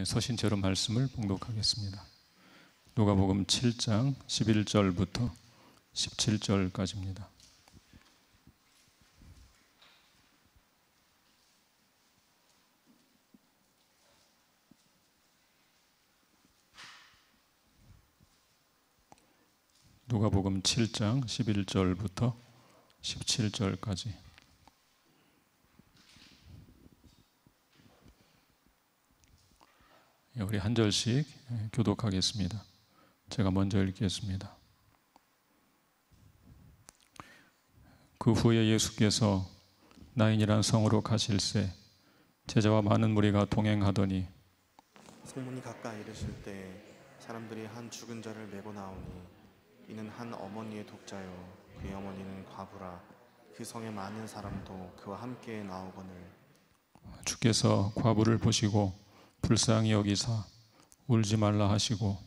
서신처럼 말씀을 봉독하겠습니다. 누가복음 7장 11절부터 17절까지입니다. 누가복음 7장 11절부터 17절까지. 우리 한 절씩 교독하겠습니다. 제가 먼저 읽겠습니다. 그 후에 예수께서 나인이란 성으로 가실새 제자와 많은 무리가 동행하더니 성문이 가까이 이르실 때 사람들이 한 죽은 자를 메고 나오니 이는 한 어머니의 독자요 그의 어머니는 과부라. 그 성에 많은 사람도 그와 함께 나오거늘 주께서 과부를 보시고 불쌍히 여기사 울지 말라 하시고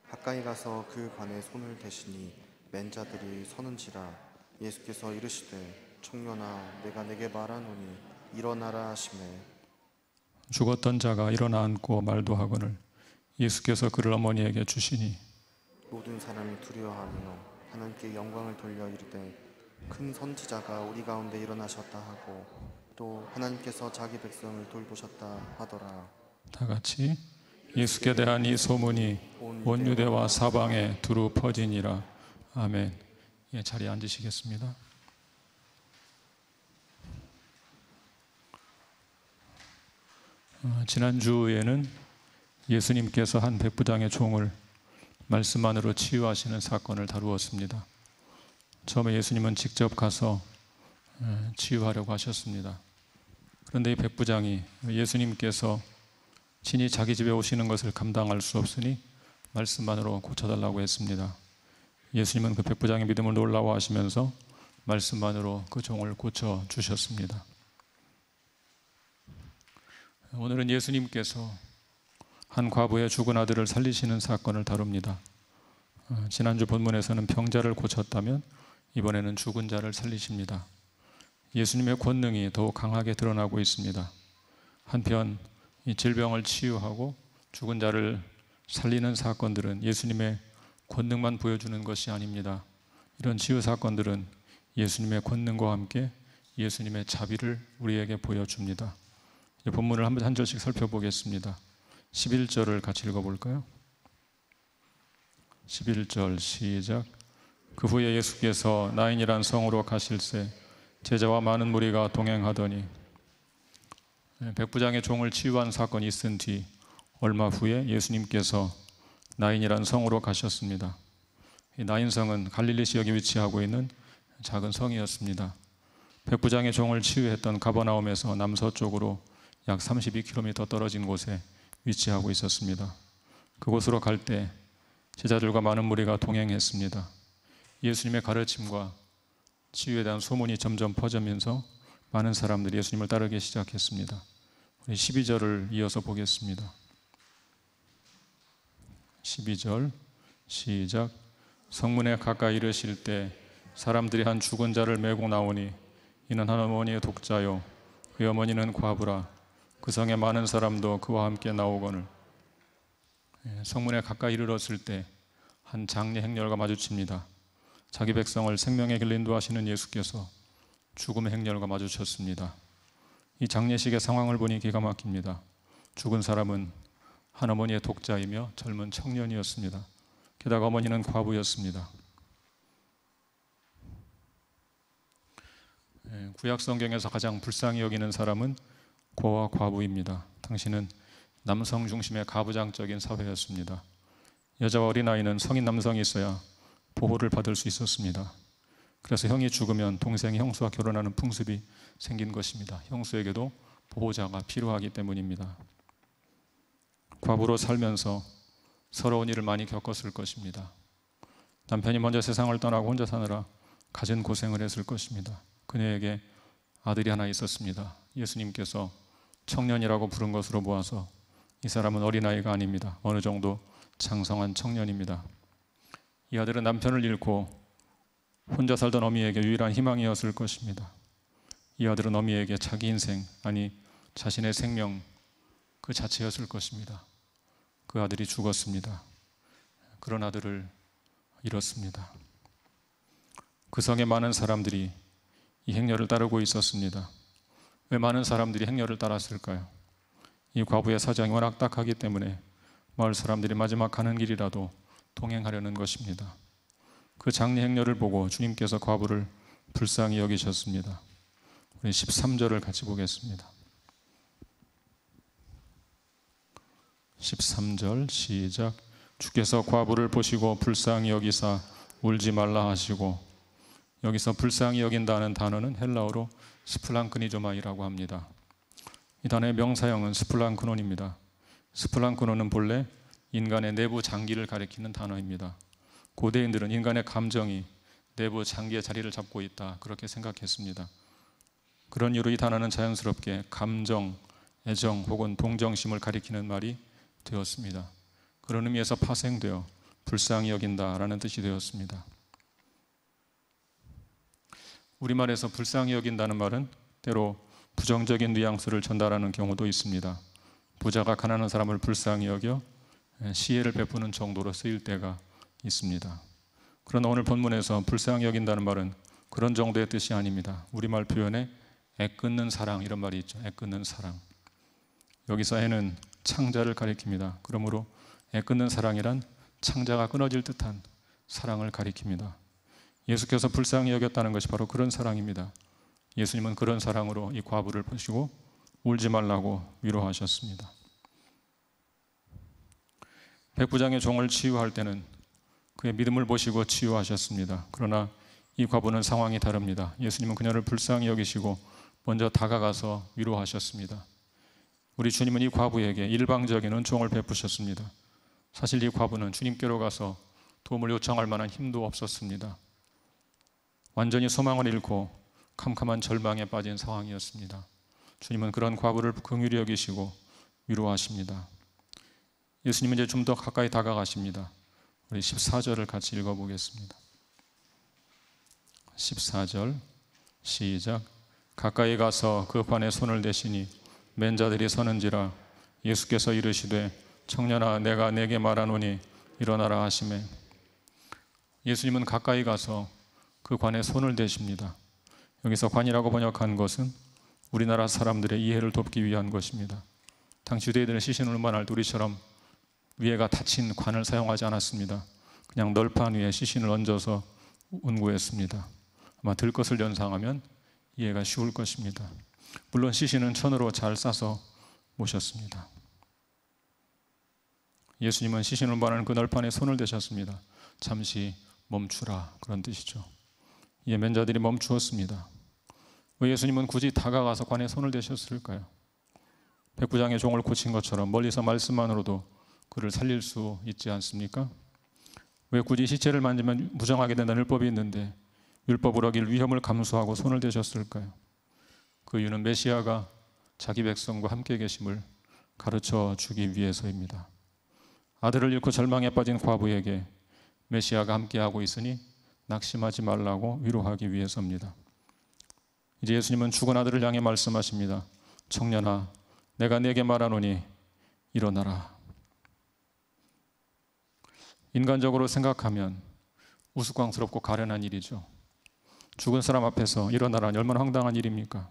가까이 가서 그 관에 손을 대시니 맨 자들이 서는지라. 예수께서 이르시되 청년아 내가 내게 말하노니 일어나라 하시매 죽었던 자가 일어나 앉고 말도 하거늘 예수께서 그를 어머니에게 주시니 모든 사람이 두려워하며 하나님께 영광을 돌려 이르되 큰 선지자가 우리 가운데 일어나셨다 하고 또 하나님께서 자기 백성을 돌보셨다 하더라. 다 같이 예수께 대한 이 소문이 온 유대와 사방에 두루 퍼지니라. 아멘. 자리에 앉으시겠습니다. 지난주에는 예수님께서 한 백부장의 종을 말씀만으로 치유하시는 사건을 다루었습니다. 처음에 예수님은 직접 가서 치유하려고 하셨습니다. 그런데 이 백부장이 예수님께서 친히 자기 집에 오시는 것을 감당할 수 없으니 말씀만으로 고쳐달라고 했습니다. 예수님은 그 백부장의 믿음을 놀라워하시면서 말씀만으로 그 종을 고쳐주셨습니다. 오늘은 예수님께서 한 과부의 죽은 아들을 살리시는 사건을 다룹니다. 지난주 본문에서는 병자를 고쳤다면 이번에는 죽은 자를 살리십니다. 예수님의 권능이 더욱 강하게 드러나고 있습니다. 한편 이 질병을 치유하고 죽은 자를 살리는 사건들은 예수님의 권능만 보여주는 것이 아닙니다. 이런 치유 사건들은 예수님의 권능과 함께 예수님의 자비를 우리에게 보여줍니다. 본문을 한 절씩 살펴보겠습니다. 11절을 같이 읽어볼까요? 11절 시작. 그 후에 예수께서 나인이란 성으로 가실새 제자와 많은 무리가 동행하더니 백부장의 종을 치유한 사건이 있은 뒤 얼마 후에 예수님께서 나인이란 성으로 가셨습니다. 이 나인성은 갈릴리 지역에 위치하고 있는 작은 성이었습니다. 백부장의 종을 치유했던 가버나움에서 남서쪽으로 약 32km 떨어진 곳에 위치하고 있었습니다. 그곳으로 갈 때 제자들과 많은 무리가 동행했습니다. 예수님의 가르침과 치유에 대한 소문이 점점 퍼지면서 많은 사람들이 예수님을 따르기 시작했습니다. 우리 12절을 이어서 보겠습니다. 12절 시작. 성문에 가까이 이르실 때 사람들이 한 죽은 자를 메고 나오니 이는 한 어머니의 독자요 그의 어머니는 과부라. 그 성에 많은 사람도 그와 함께 나오거늘. 성문에 가까이 이르렀을 때 한 장례 행렬과 마주칩니다. 자기 백성을 생명의 길로 인도하시는 예수께서 죽음의 행렬과 마주쳤습니다. 이 장례식의 상황을 보니 기가 막힙니다. 죽은 사람은 한 어머니의 독자이며 젊은 청년이었습니다. 게다가 어머니는 과부였습니다. 구약 성경에서 가장 불쌍히 여기는 사람은 고와 과부입니다. 당시는 남성 중심의 가부장적인 사회였습니다. 여자와 어린아이는 성인 남성이 있어야 보호를 받을 수 있었습니다. 그래서 형이 죽으면 동생이 형수와 결혼하는 풍습이 생긴 것입니다. 형수에게도 보호자가 필요하기 때문입니다. 과부로 살면서 서러운 일을 많이 겪었을 것입니다. 남편이 먼저 세상을 떠나고 혼자 사느라 갖은 고생을 했을 것입니다. 그녀에게 아들이 하나 있었습니다. 예수님께서 청년이라고 부른 것으로 보아서 이 사람은 어린아이가 아닙니다. 어느 정도 장성한 청년입니다. 이 아들은 남편을 잃고 혼자 살던 어미에게 유일한 희망이었을 것입니다. 이 아들은 어미에게 자기 인생, 아니 자신의 생명 그 자체였을 것입니다. 그 아들이 죽었습니다. 그런 아들을 잃었습니다. 그 성에 많은 사람들이 이 행렬을 따르고 있었습니다. 왜 많은 사람들이 행렬을 따랐을까요? 이 과부의 사정이 워낙 딱하기 때문에 마을 사람들이 마지막 가는 길이라도 동행하려는 것입니다. 그 장례 행렬을 보고 주님께서 과부를 불쌍히 여기셨습니다. 우리 13절을 같이 보겠습니다. 13절 시작. 주께서 과부를 보시고 불쌍히 여기사 울지 말라 하시고, 여기서 불쌍히 여긴다는 단어는 헬라어로 스플랑크니조마이라고 합니다. 이 단어의 명사형은 스플랑크논입니다. 스플랑크논은 본래 인간의 내부 장기를 가리키는 단어입니다. 고대인들은 인간의 감정이 내부 장기의 자리를 잡고 있다, 그렇게 생각했습니다. 그런 이유로 이 단어는 자연스럽게 감정, 애정 혹은 동정심을 가리키는 말이 되었습니다. 그런 의미에서 파생되어 불쌍히 여긴다라는 뜻이 되었습니다. 우리말에서 불쌍히 여긴다는 말은 때로 부정적인 뉘앙스를 전달하는 경우도 있습니다. 부자가 가난한 사람을 불쌍히 여겨 시혜를 베푸는 정도로 쓰일 때가 있습니다. 그러나 오늘 본문에서 불쌍히 여긴다는 말은 그런 정도의 뜻이 아닙니다. 우리말 표현에 애끓는 사랑, 이런 말이 있죠. 애끓는 사랑. 여기서 애는 창자를 가리킵니다. 그러므로 애끓는 사랑이란 창자가 끊어질 듯한 사랑을 가리킵니다. 예수께서 불쌍히 여겼다는 것이 바로 그런 사랑입니다. 예수님은 그런 사랑으로 이 과부를 보시고 울지 말라고 위로하셨습니다. 백부장의 종을 치유할 때는 그의 믿음을 보시고 치유하셨습니다. 그러나 이 과부는 상황이 다릅니다. 예수님은 그녀를 불쌍히 여기시고 먼저 다가가서 위로하셨습니다. 우리 주님은 이 과부에게 일방적인 은총을 베푸셨습니다. 사실 이 과부는 주님께로 가서 도움을 요청할 만한 힘도 없었습니다. 완전히 소망을 잃고 캄캄한 절망에 빠진 상황이었습니다. 주님은 그런 과부를 긍휼히 여기시고 위로하십니다. 예수님은 이제 좀 더 가까이 다가가십니다. 우리 14절을 같이 읽어보겠습니다. 14절 시작. 가까이 가서 그 관에 손을 대시니 맨 자들이 서는지라. 예수께서 이르시되 청년아 내가 네게 말하노니 일어나라 하시매. 예수님은 가까이 가서 그 관에 손을 대십니다. 여기서 관이라고 번역한 것은 우리나라 사람들의 이해를 돕기 위한 것입니다. 당시 유대인들은 시신을 운반할 때 우리처럼 위에가 닫힌 관을 사용하지 않았습니다. 그냥 널판 위에 시신을 얹어서 운구했습니다. 아마 들 것을 연상하면 이해가 쉬울 것입니다. 물론 시신은 천으로 잘 싸서 모셨습니다. 예수님은 시신을 운반하는 그 널판에 손을 대셨습니다. 잠시 멈추라, 그런 뜻이죠. 이에 맨자들이 멈추었습니다. 왜 예수님은 굳이 다가가서 관에 손을 대셨을까요? 백부장의 종을 고친 것처럼 멀리서 말씀만으로도 그를 살릴 수 있지 않습니까? 왜 굳이 시체를 만지면 무정하게 된다는 율법이 있는데 율법을 어길 위험을 감수하고 손을 대셨을까요? 그 이유는 메시아가 자기 백성과 함께 계심을 가르쳐 주기 위해서입니다. 아들을 잃고 절망에 빠진 과부에게 메시아가 함께하고 있으니 낙심하지 말라고 위로하기 위해서입니다. 이제 예수님은 죽은 아들을 향해 말씀하십니다. 청년아 내가 네게 말하노니 일어나라. 인간적으로 생각하면 우스꽝스럽고 가련한 일이죠. 죽은 사람 앞에서 일어나라니 얼마나 황당한 일입니까?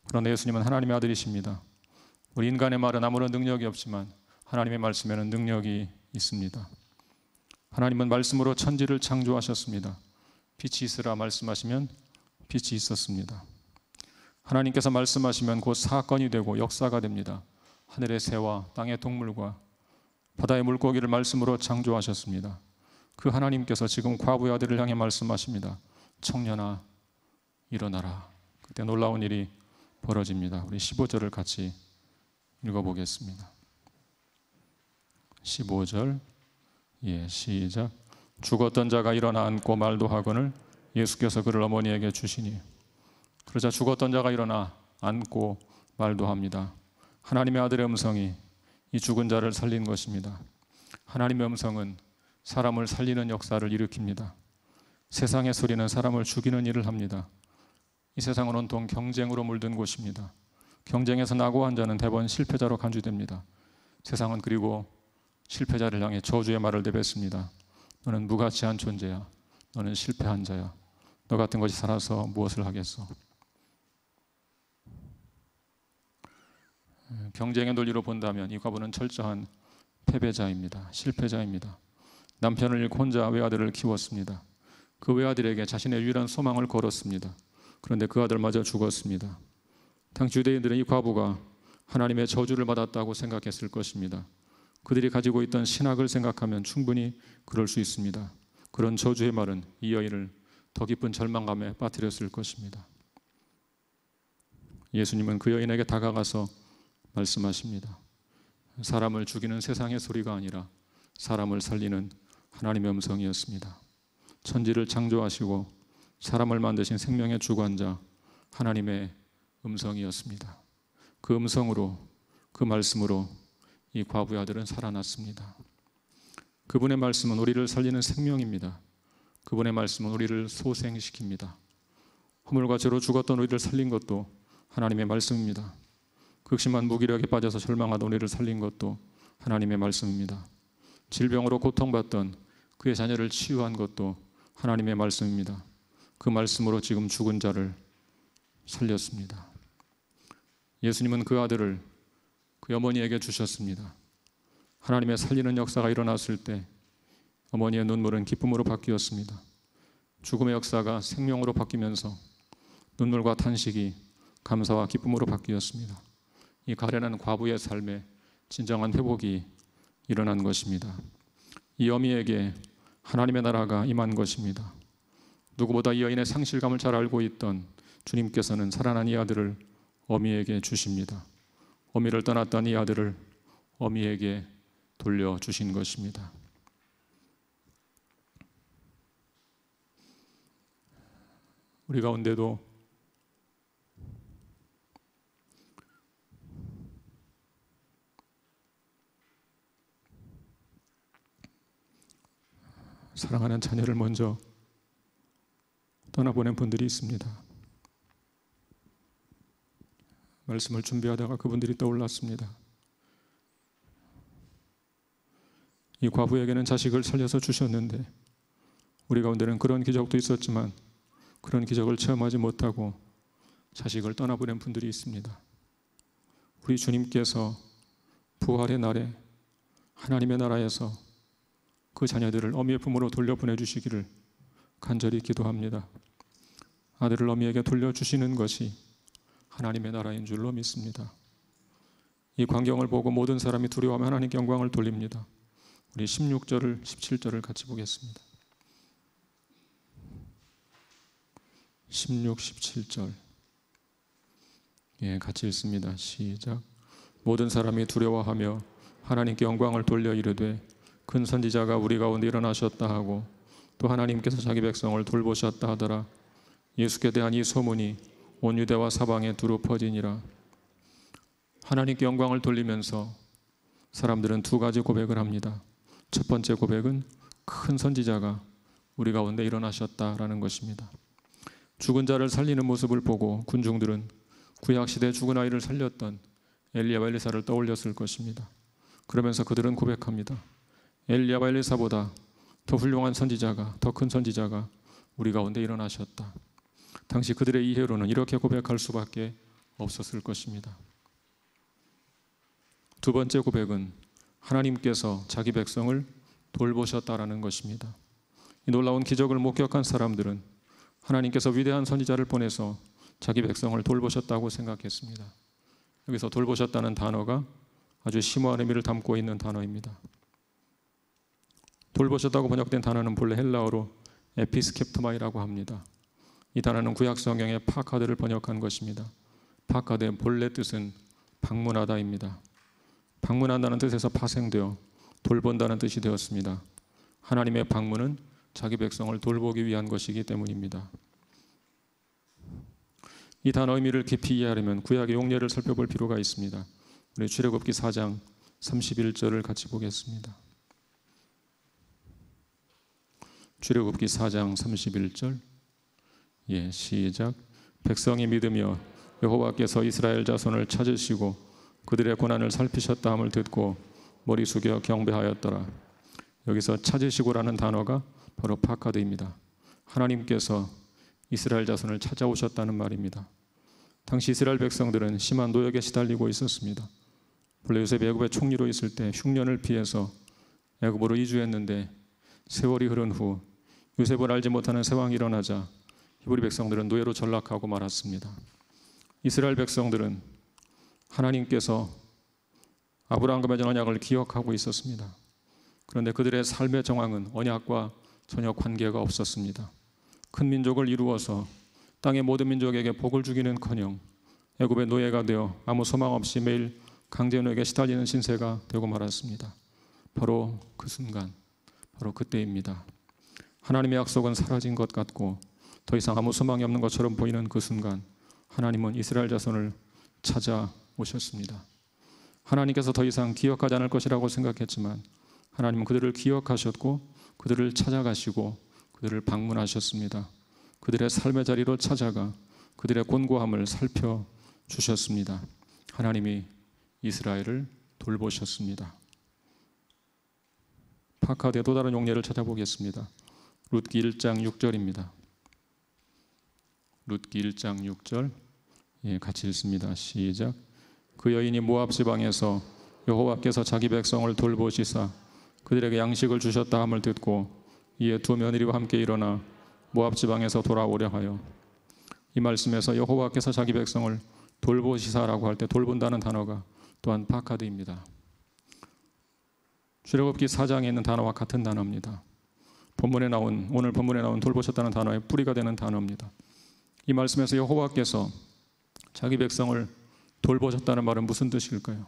그런데 예수님은 하나님의 아들이십니다. 우리 인간의 말은 아무런 능력이 없지만 하나님의 말씀에는 능력이 있습니다. 하나님은 말씀으로 천지를 창조하셨습니다. 빛이 있으라 말씀하시면 빛이 있었습니다. 하나님께서 말씀하시면 곧 사건이 되고 역사가 됩니다. 하늘의 새와 땅의 동물과 바다의 물고기를 말씀으로 창조하셨습니다. 그 하나님께서 지금 과부의 아들을 향해 말씀하십니다. 청년아 일어나라. 그때 놀라운 일이 벌어집니다. 우리 15절을 같이 읽어보겠습니다. 15절 시작. 죽었던 자가 일어나 앉고 말도 하거늘 예수께서 그를 어머니에게 주시니. 그러자 죽었던 자가 일어나 앉고 말도 합니다. 하나님의 아들의 음성이 이 죽은 자를 살린 것입니다. 하나님의 음성은 사람을 살리는 역사를 일으킵니다. 세상의 소리는 사람을 죽이는 일을 합니다. 이 세상은 온통 경쟁으로 물든 곳입니다. 경쟁에서 낙오한 자는 대번 실패자로 간주됩니다. 세상은 그리고 실패자를 향해 저주의 말을 내뱉습니다. 너는 무가치한 존재야. 너는 실패한 자야. 너 같은 것이 살아서 무엇을 하겠어? 경쟁의 논리로 본다면 이 과부는 철저한 패배자입니다. 실패자입니다. 남편을 잃고 혼자 외아들을 키웠습니다. 그 외아들에게 자신의 유일한 소망을 걸었습니다. 그런데 그 아들마저 죽었습니다. 당시 유대인들은 이 과부가 하나님의 저주를 받았다고 생각했을 것입니다. 그들이 가지고 있던 신학을 생각하면 충분히 그럴 수 있습니다. 그런 저주의 말은 이 여인을 더 깊은 절망감에 빠뜨렸을 것입니다. 예수님은 그 여인에게 다가가서 말씀하십니다. 사람을 죽이는 세상의 소리가 아니라 사람을 살리는 하나님의 음성이었습니다. 천지를 창조하시고 사람을 만드신 생명의 주관자 하나님의 음성이었습니다. 그 음성으로, 그 말씀으로 이 과부의 아들은 살아났습니다. 그분의 말씀은 우리를 살리는 생명입니다. 그분의 말씀은 우리를 소생시킵니다. 허물과 죄로 죽었던 우리를 살린 것도 하나님의 말씀입니다. 극심한 무기력에 빠져서 절망하던 우리를 살린 것도 하나님의 말씀입니다. 질병으로 고통받던 그의 자녀를 치유한 것도 하나님의 말씀입니다. 그 말씀으로 지금 죽은 자를 살렸습니다. 예수님은 그 아들을 그 어머니에게 주셨습니다. 하나님의 살리는 역사가 일어났을 때 어머니의 눈물은 기쁨으로 바뀌었습니다. 죽음의 역사가 생명으로 바뀌면서 눈물과 탄식이 감사와 기쁨으로 바뀌었습니다. 이 가련한 과부의 삶에 진정한 회복이 일어난 것입니다. 이 어미에게 하나님의 나라가 임한 것입니다. 누구보다 이 여인의 상실감을 잘 알고 있던 주님께서는 살아난 이 아들을 어미에게 주십니다. 어미를 떠났던 이 아들을 어미에게 돌려주신 것입니다. 우리 가운데도 사랑하는 자녀를 먼저 떠나보낸 분들이 있습니다. 말씀을 준비하다가 그분들이 떠올랐습니다. 이 과부에게는 자식을 살려서 주셨는데 우리 가운데는 그런 기적도 있었지만 그런 기적을 체험하지 못하고 자식을 떠나보낸 분들이 있습니다. 우리 주님께서 부활의 날에 하나님의 나라에서 그 자녀들을 어미의 품으로 돌려보내주시기를 간절히 기도합니다. 아들을 어미에게 돌려주시는 것이 하나님의 나라인 줄로 믿습니다. 이 광경을 보고 모든 사람이 두려워하며 하나님께 영광을 돌립니다. 우리 16절을 17절을 같이 보겠습니다. 16, 17절 같이 읽습니다. 시작. 모든 사람이 두려워하며 하나님께 영광을 돌려 이르되 큰 선지자가 우리 가운데 일어나셨다 하고 또 하나님께서 자기 백성을 돌보셨다 하더라. 예수께 대한 이 소문이 온 유대와 사방에 두루 퍼지니라. 하나님께 영광을 돌리면서 사람들은 두 가지 고백을 합니다. 첫 번째 고백은 큰 선지자가 우리 가운데 일어나셨다라는 것입니다. 죽은 자를 살리는 모습을 보고 군중들은 구약시대에 죽은 아이를 살렸던 엘리야와 엘리사를 떠올렸을 것입니다. 그러면서 그들은 고백합니다. 엘리야와 엘리사보다 더 훌륭한 선지자가, 더 큰 선지자가 우리 가운데 일어나셨다. 당시 그들의 이해로는 이렇게 고백할 수밖에 없었을 것입니다. 두 번째 고백은 하나님께서 자기 백성을 돌보셨다라는 것입니다. 이 놀라운 기적을 목격한 사람들은 하나님께서 위대한 선지자를 보내서 자기 백성을 돌보셨다고 생각했습니다. 여기서 돌보셨다는 단어가 아주 심오한 의미를 담고 있는 단어입니다. 돌보셨다고 번역된 단어는 본래 헬라어로 에피스캡토마이라고 합니다. 이 단어는 구약 성경의 파카드를 번역한 것입니다. 파카드의 본래 뜻은 방문하다입니다. 방문한다는 뜻에서 파생되어 돌본다는 뜻이 되었습니다. 하나님의 방문은 자기 백성을 돌보기 위한 것이기 때문입니다. 이 단어 의미를 깊이 이해하려면 구약의 용례를 살펴볼 필요가 있습니다. 우리 출애굽기 4장 31절을 같이 보겠습니다. 출애굽기 4장 31절 시작. 백성이 믿으며 여호와께서 이스라엘 자손을 찾으시고 그들의 고난을 살피셨다 함을 듣고 머리 숙여 경배하였더라. 여기서 찾으시고라는 단어가 바로 파카드입니다. 하나님께서 이스라엘 자손을 찾아오셨다는 말입니다. 당시 이스라엘 백성들은 심한 노역에 시달리고 있었습니다. 본래 요셉이 애굽의 총리로 있을 때 흉년을 피해서 애굽으로 이주했는데 세월이 흐른 후 요셉을 알지 못하는 세왕이 일어나자 히브리 백성들은 노예로 전락하고 말았습니다. 이스라엘 백성들은 하나님께서 아브라함과 맺은 언약을 기억하고 있었습니다. 그런데 그들의 삶의 정황은 언약과 전혀 관계가 없었습니다. 큰 민족을 이루어서 땅의 모든 민족에게 복을 주기는커녕 애굽의 노예가 되어 아무 소망 없이 매일 강제노역에 시달리는 신세가 되고 말았습니다. 바로 그 순간, 바로 그때입니다. 하나님의 약속은 사라진 것 같고 더 이상 아무 소망이 없는 것처럼 보이는 그 순간 하나님은 이스라엘 자손을 찾아오셨습니다. 하나님께서 더 이상 기억하지 않을 것이라고 생각했지만 하나님은 그들을 기억하셨고 그들을 찾아가시고 그들을 방문하셨습니다. 그들의 삶의 자리로 찾아가 그들의 곤고함을 살펴주셨습니다. 하나님이 이스라엘을 돌보셨습니다. 파카드의 또 다른 용례를 찾아보겠습니다. 룻기 1장 6절입니다. 룻기 1장 6절 같이 읽습니다. 시작. 그 여인이 모압 지방에서 여호와께서 자기 백성을 돌보시사 그들에게 양식을 주셨다 함을 듣고 이에 두 며느리와 함께 일어나 모압 지방에서 돌아오려 하여. 이 말씀에서 여호와께서 자기 백성을 돌보시사라고 할 때 돌본다는 단어가 또한 파카드입니다. 출애굽기 4장에 있는 단어와 같은 단어입니다. 오늘 본문에 나온 돌보셨다는 단어의 뿌리가 되는 단어입니다. 이 말씀에서 여호와께서 자기 백성을 돌보셨다는 말은 무슨 뜻일까요?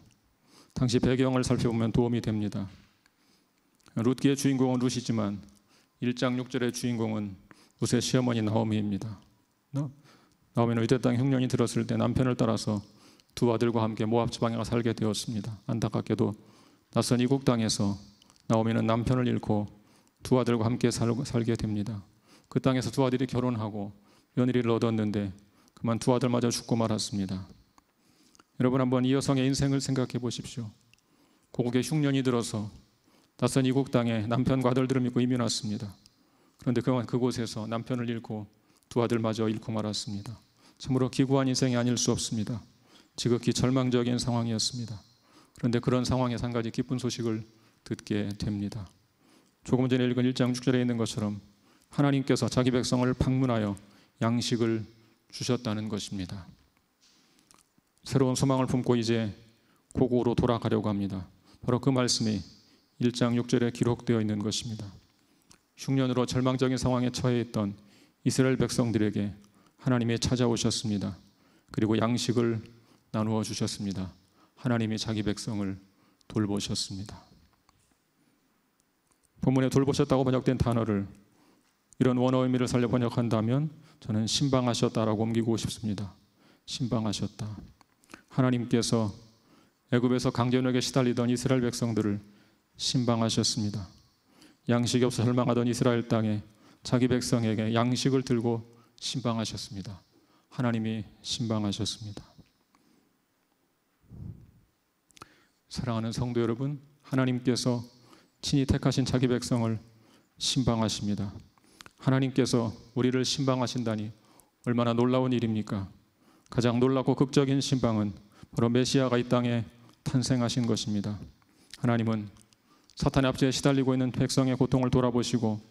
당시 배경을 살펴보면 도움이 됩니다. 룻기의 주인공은 룻이지만 1장 6절의 주인공은 룻의 시어머니 나오미입니다. 나오미는 유대 땅 흉년이 들었을 때 남편을 따라서 두 아들과 함께 모압 지방에 가 살게 되었습니다. 안타깝게도 낯선 이국 땅에서 나오미는 남편을 잃고 두 아들과 함께 살게 됩니다. 그 땅에서 두 아들이 결혼하고 며느리를 얻었는데 그만 두 아들마저 죽고 말았습니다. 여러분 한번 이 여성의 인생을 생각해 보십시오. 고국에 흉년이 들어서 낯선 이국 땅에 남편과 아들들을 믿고 이민 왔습니다. 그런데 그곳에서 남편을 잃고 두 아들마저 잃고 말았습니다. 참으로 기구한 인생이 아닐 수 없습니다. 지극히 절망적인 상황이었습니다. 그런데 그런 상황에서 한 가지 기쁜 소식을 듣게 됩니다. 조금 전에 읽은 1장 6절에 있는 것처럼 하나님께서 자기 백성을 방문하여 양식을 주셨다는 것입니다. 새로운 소망을 품고 이제 고국으로 돌아가려고 합니다. 바로 그 말씀이 1장 6절에 기록되어 있는 것입니다. 흉년으로 절망적인 상황에 처해 있던 이스라엘 백성들에게 하나님이 찾아오셨습니다. 그리고 양식을 나누어 주셨습니다. 하나님이 자기 백성을 돌보셨습니다. 본문에 돌보셨다고 번역된 단어를 이런 원어 의미를 살려 번역한다면 저는 신방하셨다라고 옮기고 싶습니다. 신방하셨다. 하나님께서 애굽에서 강제노역에 시달리던 이스라엘 백성들을 신방하셨습니다. 양식이 없어 절망하던 이스라엘 땅에 자기 백성에게 양식을 들고 신방하셨습니다. 하나님이 신방하셨습니다. 사랑하는 성도 여러분, 하나님께서 친히 택하신 자기 백성을 신방하십니다. 하나님께서 우리를 신방하신다니 얼마나 놀라운 일입니까? 가장 놀랍고 극적인 신방은 바로 메시아가 이 땅에 탄생하신 것입니다. 하나님은 사탄의 압제에 시달리고 있는 백성의 고통을 돌아보시고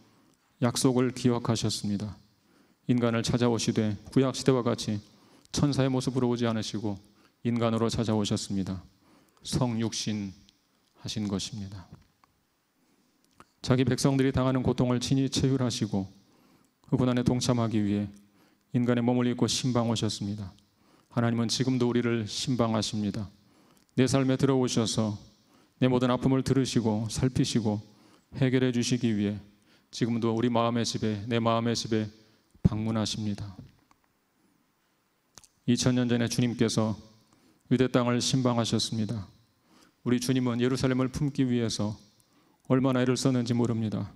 약속을 기억하셨습니다. 인간을 찾아오시되 구약시대와 같이 천사의 모습으로 오지 않으시고 인간으로 찾아오셨습니다. 성육신 하신 것입니다. 자기 백성들이 당하는 고통을 친히 체휼하시고 그 고난에 동참하기 위해 인간의 몸을 입고 신방 오셨습니다. 하나님은 지금도 우리를 신방하십니다. 내 삶에 들어오셔서 내 모든 아픔을 들으시고 살피시고 해결해 주시기 위해 지금도 우리 마음의 집에, 내 마음의 집에 방문하십니다. 2000년 전에 주님께서 유대 땅을 신방하셨습니다. 우리 주님은 예루살렘을 품기 위해서 얼마나 애를 썼는지 모릅니다.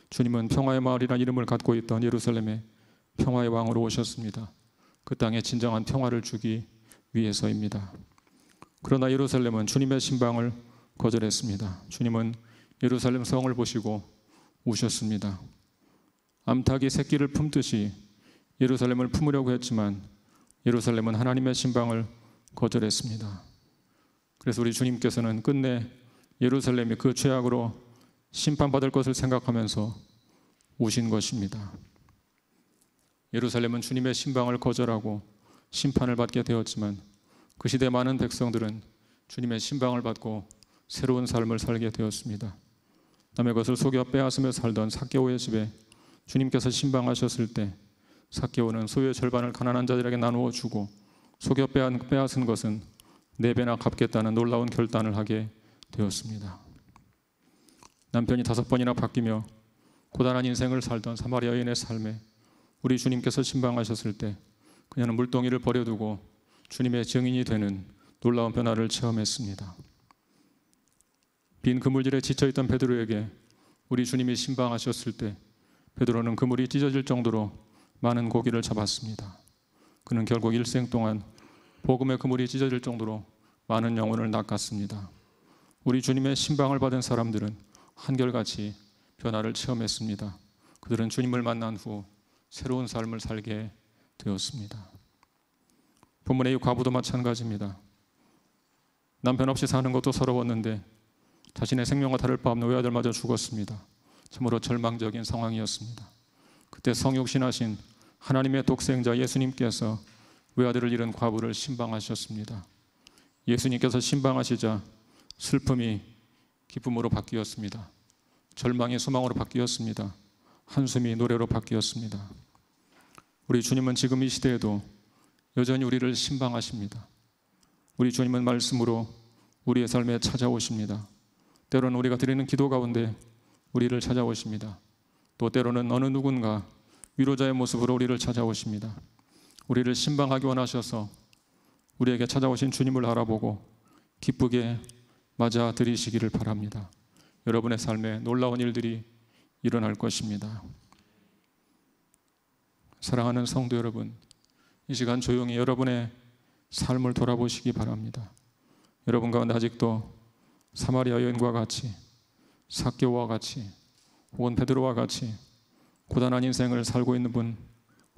주님은 평화의 마을이라는 이름을 갖고 있던 예루살렘에 평화의 왕으로 오셨습니다. 그 땅에 진정한 평화를 주기 위해서입니다. 그러나 예루살렘은 주님의 신방을 거절했습니다. 주님은 예루살렘 성을 보시고 우셨습니다. 암탉이 새끼를 품듯이 예루살렘을 품으려고 했지만 예루살렘은 하나님의 신방을 거절했습니다. 그래서 우리 주님께서는 끝내 예루살렘이 그 죄악으로 심판받을 것을 생각하면서 우신 것입니다. 예루살렘은 주님의 신방을 거절하고 심판을 받게 되었지만 그 시대 많은 백성들은 주님의 신방을 받고 새로운 삶을 살게 되었습니다. 남의 것을 속여 빼앗으며 살던 삭개오의 집에 주님께서 신방하셨을 때 삭개오는 소유의 절반을 가난한 자들에게 나누어 주고 속여 빼앗은 것은 4배나 갚겠다는 놀라운 결단을 하게 되었습니다. 남편이 5번이나 바뀌며 고단한 인생을 살던 사마리아 여인의 삶에 우리 주님께서 신방하셨을 때 그녀는 물동이를 버려두고 주님의 증인이 되는 놀라운 변화를 체험했습니다. 빈 그물질에 지쳐있던 베드로에게 우리 주님이 신방하셨을 때 베드로는 그물이 찢어질 정도로 많은 고기를 잡았습니다. 그는 결국 일생 동안 복음의 그물이 찢어질 정도로 많은 영혼을 낚았습니다. 우리 주님의 신방을 받은 사람들은 한결같이 변화를 체험했습니다. 그들은 주님을 만난 후 새로운 삶을 살게 되었습니다. 본문의 이 과부도 마찬가지입니다. 남편 없이 사는 것도 서러웠는데 자신의 생명과 다를 바 없는 외아들마저 죽었습니다. 참으로 절망적인 상황이었습니다. 그때 성육신하신 하나님의 독생자 예수님께서 외아들을 잃은 과부를 신방하셨습니다. 예수님께서 신방하시자 슬픔이 기쁨으로 바뀌었습니다. 절망이 소망으로 바뀌었습니다. 한숨이 노래로 바뀌었습니다. 우리 주님은 지금 이 시대에도 여전히 우리를 신방하십니다. 우리 주님은 말씀으로 우리의 삶에 찾아오십니다. 때로는 우리가 드리는 기도 가운데 우리를 찾아오십니다. 또 때로는 어느 누군가 위로자의 모습으로 우리를 찾아오십니다. 우리를 신방하기 원하셔서 우리에게 찾아오신 주님을 알아보고 기쁘게 맞아들이시기를 바랍니다. 여러분의 삶에 놀라운 일들이 일어날 것입니다. 사랑하는 성도 여러분, 이 시간 조용히 여러분의 삶을 돌아보시기 바랍니다. 여러분 가운데 아직도 사마리아 여인과 같이, 삭개오와 같이, 혹은 베드로와 같이 고단한 인생을 살고 있는 분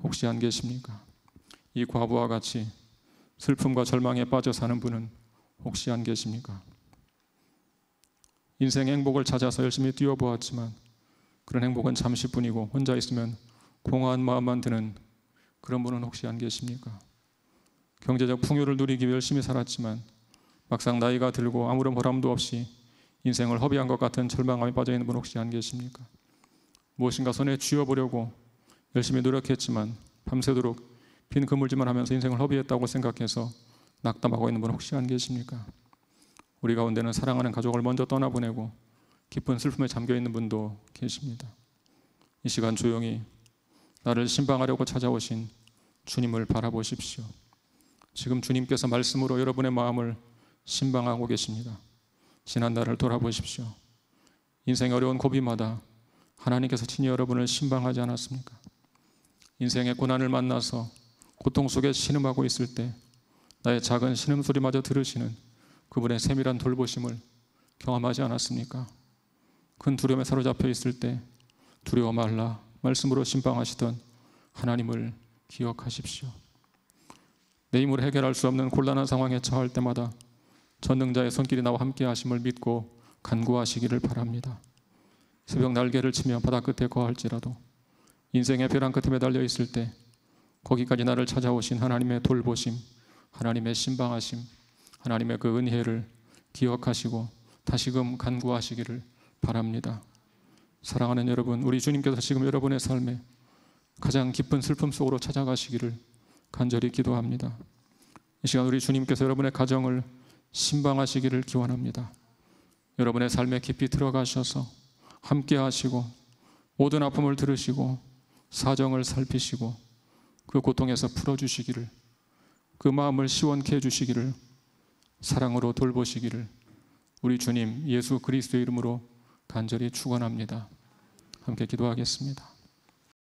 혹시 안 계십니까? 이 과부와 같이 슬픔과 절망에 빠져 사는 분은 혹시 안 계십니까? 인생의 행복을 찾아서 열심히 뛰어보았지만 그런 행복은 잠시뿐이고 혼자 있으면 공허한 마음만 드는 그런 분은 혹시 안 계십니까? 경제적 풍요를 누리기 위해 열심히 살았지만 막상 나이가 들고 아무런 보람도 없이 인생을 허비한 것 같은 절망감에 빠져 있는 분 혹시 안 계십니까? 무엇인가 손에 쥐어보려고 열심히 노력했지만 밤새도록 빈 그물질만 하면서 인생을 허비했다고 생각해서 낙담하고 있는 분 혹시 안 계십니까? 우리 가운데는 사랑하는 가족을 먼저 떠나보내고 깊은 슬픔에 잠겨있는 분도 계십니다. 이 시간 조용히 나를 신방하려고 찾아오신 주님을 바라보십시오. 지금 주님께서 말씀으로 여러분의 마음을 신방하고 계십니다. 지난 날을 돌아보십시오. 인생의 어려운 고비마다 하나님께서 친히 여러분을 신방하지 않았습니까? 인생의 고난을 만나서 고통 속에 신음하고 있을 때 나의 작은 신음소리마저 들으시는 그분의 세밀한 돌보심을 경험하지 않았습니까? 큰 두려움에 사로잡혀 있을 때 두려워 말라 말씀으로 신방하시던 하나님을 기억하십시오. 내 힘으로 해결할 수 없는 곤란한 상황에 처할 때마다 전능자의 손길이 나와 함께 하심을 믿고 간구하시기를 바랍니다. 새벽 날개를 치며 바다 끝에 거할지라도 인생의 벼랑 끝에 매달려 있을 때 거기까지 나를 찾아오신 하나님의 돌보심, 하나님의 신방하심, 하나님의 그 은혜를 기억하시고 다시금 간구하시기를 바랍니다. 사랑하는 여러분, 우리 주님께서 지금 여러분의 삶에 가장 깊은 슬픔 속으로 찾아가시기를 간절히 기도합니다. 이 시간 우리 주님께서 여러분의 가정을 신방하시기를 기원합니다. 여러분의 삶에 깊이 들어가셔서 함께 하시고 모든 아픔을 들으시고 사정을 살피시고 그 고통에서 풀어주시기를, 그 마음을 시원케 해주시기를, 사랑으로 돌보시기를 우리 주님 예수 그리스도의 이름으로 간절히 축원합니다. 함께 기도하겠습니다.